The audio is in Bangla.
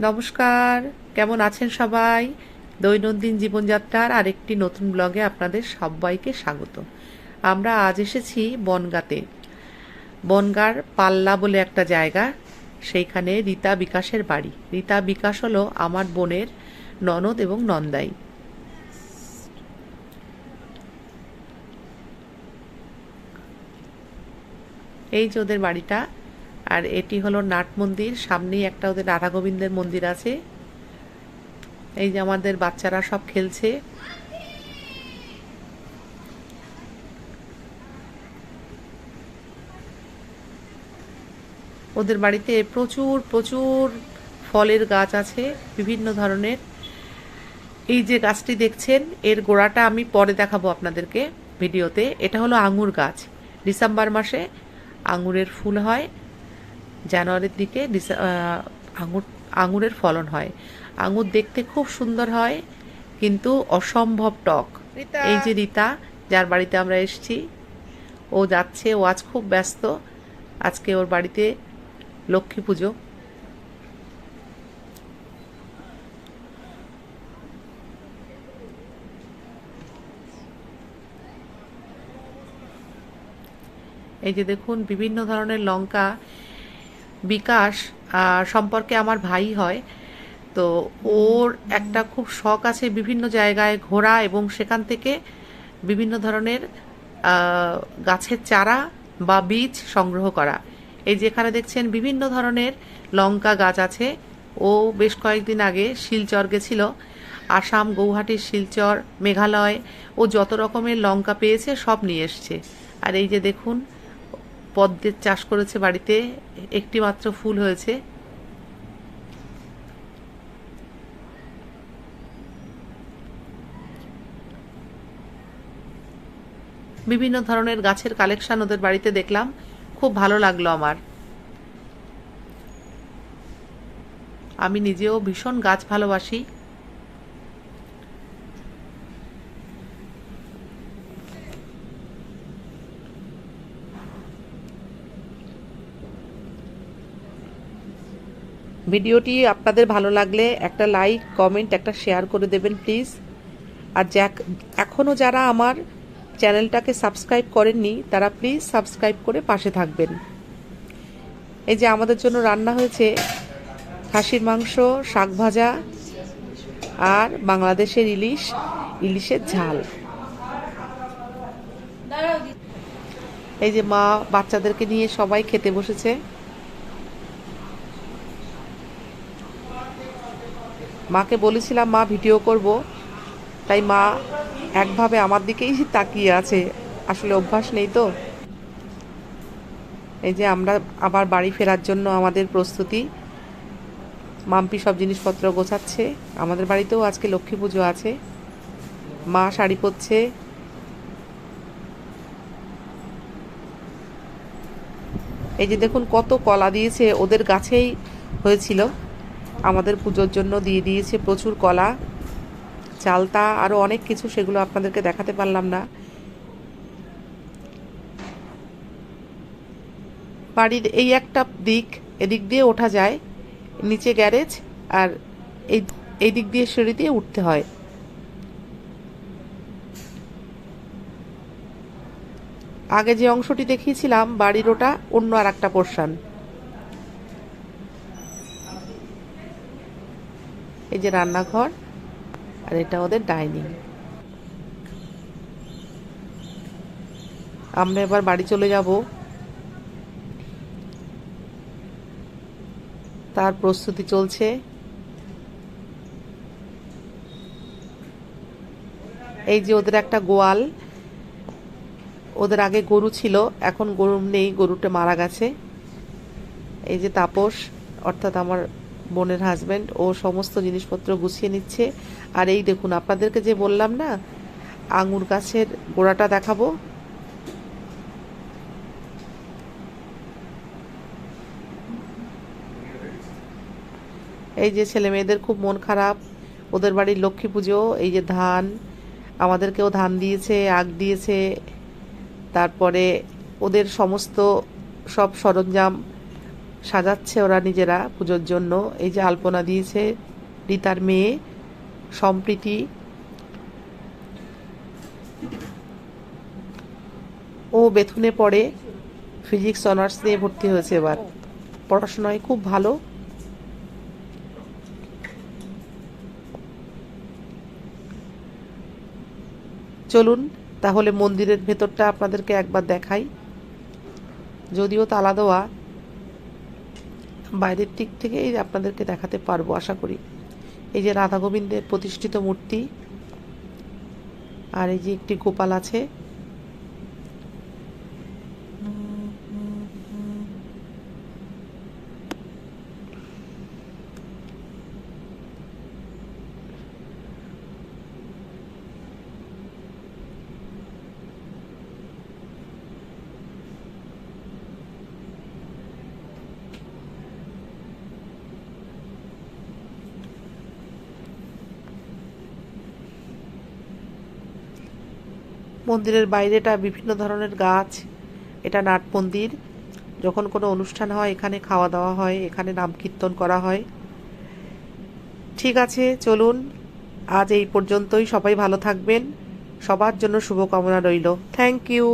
নমস্কার, কেমন আছেন সবাই? দৈনন্দিন জীবনযাত্রার আরেকটি নতুন ব্লগে আপনাদের সবাইকে স্বাগত। আমরা আজ এসেছি বনগাঁতে। বনগাঁর পাল্লা বলে একটা জায়গা, সেইখানে রীতা বিকাশের বাড়ি। রীতা বিকাশ হলো আমার বোনের ননদ এবং নন্দাই। এই যে ওদের বাড়িটা, আর এটি হলো নাট মন্দির। সামনেই একটা ওদের রাধা গোবিন্দের মন্দির আছে। এই যে আমাদের বাচ্চারা সব খেলছে। ওদের বাড়িতে প্রচুর প্রচুর ফলের গাছ আছে, বিভিন্ন ধরনের। এই যে গাছটি দেখছেন, এর গোড়াটা আমি পরে দেখাবো আপনাদেরকে ভিডিওতে। এটা হলো আঙুর গাছ। ডিসেম্বর মাসে আঙুরের ফুল হয়, জানুয়ারির দিকে আঙুরের ফলন হয়। আঙুর দেখতে খুব সুন্দর হয়, কিন্তু অসম্ভব টক। এই যে রীতা, যার বাড়িতে আমরা এসেছি, ও যাচ্ছে। ও আজ খুব ব্যস্ত। আজকে ওর বাড়িতে লক্ষ্মী পুজো। এই যে দেখুন, বিভিন্ন ধরনের লঙ্কা। বিকাশ সম্পর্কে আমার ভাই হয়, তো ওর একটা খুব শখ আছে বিভিন্ন জায়গায় ঘোরা এবং সেখান থেকে বিভিন্ন ধরনের গাছের চারা বা বীজ সংগ্রহ করা। এই যেখানে দেখছেন বিভিন্ন ধরনের লঙ্কা গাছ আছে। ও বেশ কয়েকদিন আগে শিলচর গেছিল, আসাম, গৌহাটির শিলচর, মেঘালয়। ও যত রকমের লঙ্কা পেয়েছে সব নিয়ে এসছে। আর এই যে দেখুন, পদ্মের চাষ করেছে বাড়িতে, একটি মাত্র ফুল হয়েছে। বিভিন্ন ধরনের গাছের কালেকশন ওদের বাড়িতে দেখলাম, খুব ভালো লাগলো আমার। আমি নিজেও ভীষণ গাছ ভালোবাসি। ভিডিওটি আপনাদের ভালো লাগলে একটা লাইক, কমেন্ট, একটা শেয়ার করে দেবেন প্লিজ। আর এখনও যারা আমার চ্যানেলটাকে সাবস্ক্রাইব করেননি, তারা প্লিজ সাবস্ক্রাইব করে পাশে থাকবেন। এই যে আমাদের জন্য রান্না হয়েছে খাসির মাংস, শাক ভাজা আর বাংলাদেশের ইলিশের ঝাল। এই যে মা বাচ্চাদেরকে নিয়ে সবাই খেতে বসেছে। মাকে বলেছিলাম মা ভিডিও করব, তাই মা একভাবে আমার দিকেই তাকিয়ে আছে। আসলে অভ্যাস নেই তো। এই যে আমরা আবার বাড়ি ফেরার জন্য আমাদের প্রস্তুতি। মাম্পি সব জিনিসপত্র গোছাচ্ছে। আমাদের বাড়িতেও আজকে লক্ষ্মী পুজো আছে। মা শাড়ি পরছে। এই যে দেখুন, কত কলা দিয়েছে। ওদের গাছেই হয়েছিল, আমাদের পুজোর জন্য দিয়ে দিয়েছে প্রচুর কলা, চালতা, আরও অনেক কিছু, সেগুলো আপনাদেরকে দেখাতে পারলাম না। বাড়ির এই একটা দিক, এদিক দিয়ে ওঠা যায়, নিচে গ্যারেজ, আর এই এই দিক দিয়ে সিঁড়ি দিয়ে উঠতে হয়। আগে যে অংশটি দেখিয়েছিলাম বাড়ির, ওটা অন্য আর একটা পোর্শন। এই যে রান্নাঘর, আর এটা ওদের ডাইনিং। আমরা এবার বাড়ি চলে যাব, তার প্রস্তুতি চলছে। এই যে ওদের একটা গোয়াল। ওদের আগে গরু ছিল, এখন গরু নেই, গরুটা মারা গেছে। এই যে তাপস, অর্থাৎ আমার বোনের হাজব্যান্ড, ও সমস্ত জিনিসপত্র গুছিয়ে নিচ্ছে। আর এই দেখুন, আপনাদেরকে যে বললাম না আঙুর গাছের গোড়াটা দেখাবো, এই যে ছেলে মেয়েদের খুব মন খারাপ। ওদের বাড়ির লক্ষ্মী পুজো। এই যে ধান, আমাদেরকেও ধান দিয়েছে, আখ দিয়েছে। তারপরে ওদের সমস্ত সব সরঞ্জাম, সাজাচ্ছে ওরা নিজেরা পুজোর জন্য। এই যে আলপনা দিয়েছে রীতার মেয়ে সম্প্রীতি, ও বেথুনে পড়ে, ফিজিক্স অনার্স নিয়ে ভর্তি হয়েছে এবার, পড়াশোনায় খুব ভালো। চলুন তাহলে মন্দিরের ভেতরটা আপনাদেরকে একবার দেখাই, যদিও তালা দেওয়া, বাইরের দিক থেকেই আপনাদেরকে দেখাতে পারবো আশা করি। এই যে রাধা গোবিন্দের প্রতিষ্ঠিত মূর্তি, আর এই যে একটি গোপাল আছে। মন্দিরের বাইরেটা বিভিন্ন ধরনের গাছ, এটা নাট মন্দির। যখন কোনো অনুষ্ঠান হয় এখানে খাওয়া দাওয়া হয়, এখানে নাম কীর্তন করা হয়। ঠিক আছে, চলুন আজ এই পর্যন্তই। সবাই ভালো থাকবেন, সবার জন্য শুভকামনা রইল। Thank you.